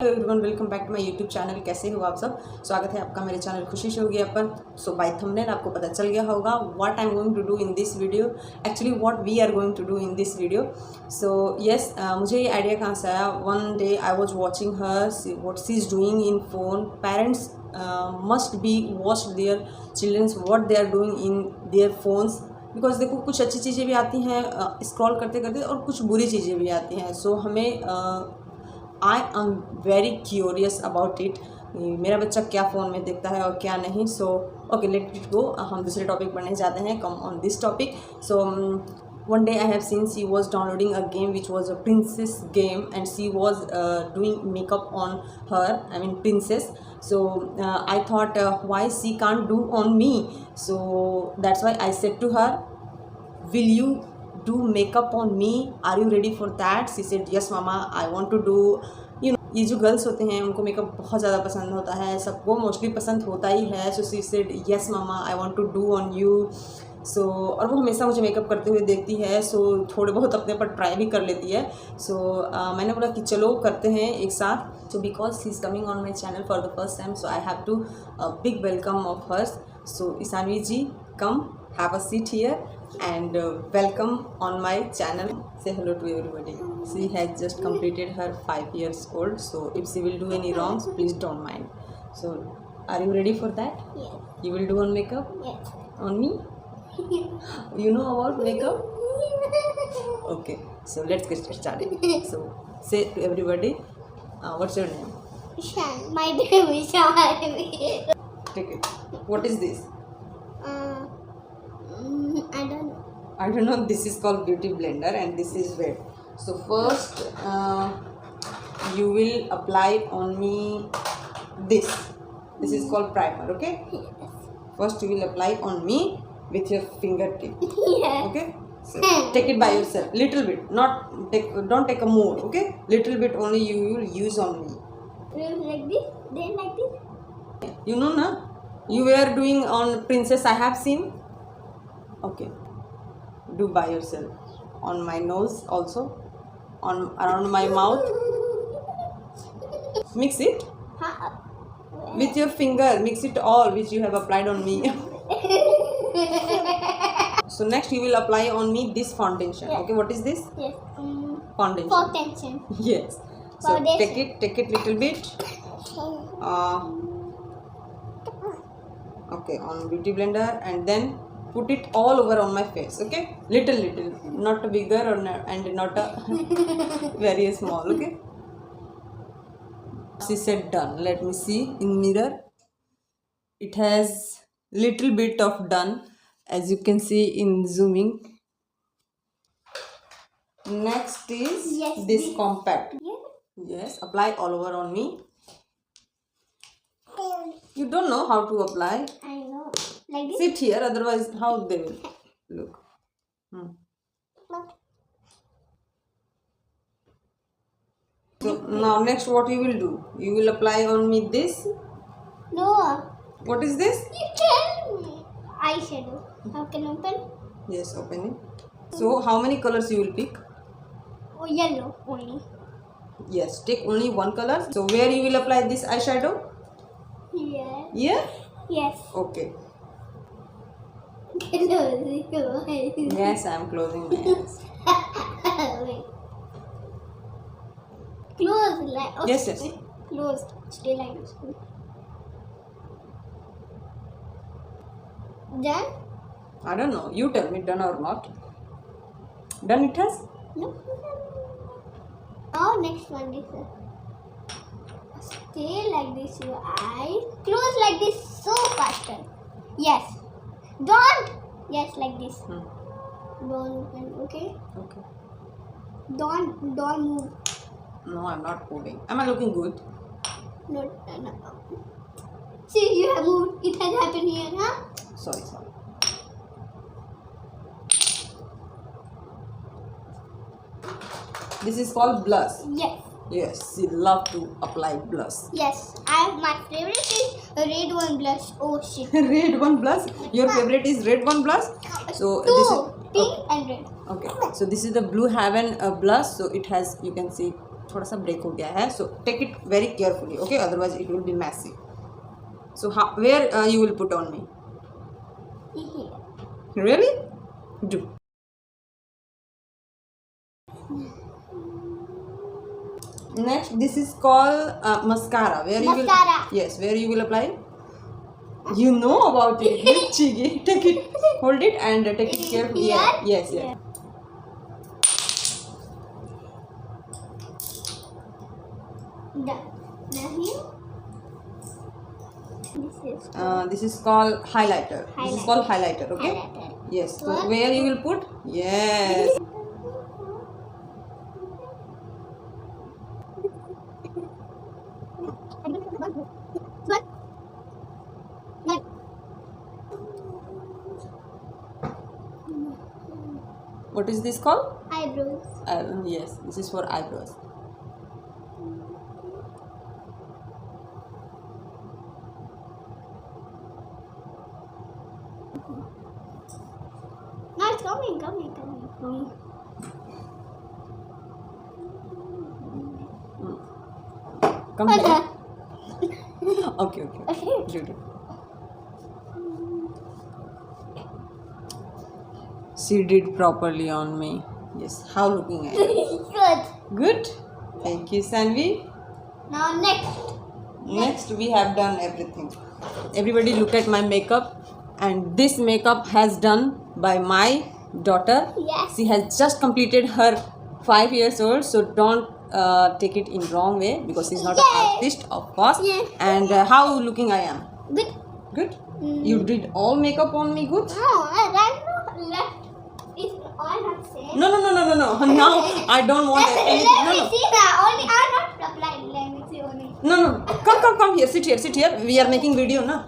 Everyone welcome back to my YouTube channel. कैसे हो आप सब? स्वागत है आपका मेरे चैनल खुशी से होगी अपन। सो बाय थंबनेल आपको पता चल गया होगा what I am going to do in this video, actually what we are going to do in this video. So yes, मुझे ये आइडिया कहाँ से आया? One day I was watching her what she is doing in phone. Parents must be watch their childrens what they are doing in their phones, because देखो कुछ अच्छी चीज़ें भी आती हैं स्क्रॉल करते करते और कुछ बुरी चीज़ें भी आती हैं। सो हमें I am very curious about it, मेरा बच्चा क्या फ़ोन में देखता है और क्या नहीं। So okay, let it go. हम दूसरे टॉपिक पढ़ने जाते हैं। Come on this topic. So one day I have seen she was downloading a game which was a princess game, and she was doing makeup on her, I mean princess. So I thought why she can't do on me. So that's why I said to her, will you do makeup on me? Are you ready for that? She said yes mama, I want to do, you know, ये जो girls होते हैं उनको makeup बहुत ज़्यादा पसंद होता है, सबको मोस्टली पसंद होता ही है। सो शी सेड yes मामा, I want to do on you. So और वो हमेशा मुझे मेकअप करते हुए देखती है, सो थोड़े बहुत अपने पर ट्राई भी कर लेती है। सो मैंने बोला कि चलो करते हैं एक साथ। So because she is coming on my channel for the first time, so I have to big welcome of hers. So Ishanvi ji, come have a seat here and welcome on my channel. Say hello to everybody. She has just completed her 5 years old, so if she will do any wrongs, please don't mind. So are you ready for that? Yes. You will do on makeup? Yes. On me? You know about makeup? Okay, so let's get started. So say to everybody, what's your name? Shan. My name is Shanvi. Take it. What is this? I don't know. I don't know. This is called beauty blender and this is wet. So first you will apply on me this. This is called primer. Okay. Yes. First you will apply on me with your fingertip. Yes. Okay. So take it by yourself. Little bit. Don't take a more. Okay. Little bit only you will use on me. Like this. Then like this. You know na? You were doing on princess. I have seen. Okay, do by yourself. On my nose also, on around my mouth. Mix it with your finger. Mix it all which you have applied on me. So next you will apply on me this foundation. Yes. Okay, what is this? Yes. Foundation. Foundation. Yes. So Foundation. take it little bit. Okay, on beauty blender and then put it all over on my face. Okay, little, not a bigger or and not a very small. Okay, she said done. Let me see in mirror. It has little bit of done, as you can see in zooming. Next is this compact. Yes, apply all over on me. You don't know how to apply. I know. Like this. Sit here, otherwise how they will look. So now next what you will do? You will apply on me this. No. What is this? You tell me. Eyeshadow. How can I open? Yes, open it. So how many colors you will pick? Oh, yellow only. Yes, take only one color. So where you will apply this eyeshadow? Yes. Here? Yes. Okay. Wait. Yes, I am closing my eyes. Close like. Oh, Yes, yes. Closed. Stay like this. Done? I don't know. You tell me done or not. Done it has? No. Now next one is stay like this. Your eyes close like this. So faster. Yes. Don't. Yes, like this. Don't open. Okay. Okay. Don't move. No, I'm not moving. Am I looking good? No. See, you have moved. It has happened here, huh? Sorry. This is called blush. Yes. Yes, she love to apply blush. Yes. My favorite is red one blush. Oh shit. Red one blush. Your favorite is red one blush. So Two. this is Pink and red. okay. So this is the Blue Heaven blush. So it has, you can see, थोड़ा सा break हो गया है, so take it very carefully, okay, otherwise it will be messy. So where you will put on me? Here. Really? Do. Next, this is called mascara. Where you Mascara. will? Yes, where you will apply? You know about it. Good, Chigi. Take it, hold it, and take it carefully. Here? Yeah. Yes, yes. Done. Now here. This is called highlighter. This is called highlighter. Okay. Highlighter. Yes. So What? where you will put? Yes. What is this called? Eyebrows. Yes. This is for eyebrows. No, it's coming. Come here. Okay. Do it. She did properly on me. Yes. How looking at it? Good. Good. Thank you, Sanvi. Now Next, we have done everything. Everybody look at my makeup. And this makeup has done by my daughter. Yes. She has just completed her 5 years old. So don't take it in wrong way because she's not an Yay. artist, of course. Yeah. And how looking I am? Good. Good. You did all makeup on me good. No, right now left is all not same. No. Now I don't want anything. Let me see now. Only I'm not applying. Let me see only. No. Come here. Sit here. We are making video, na.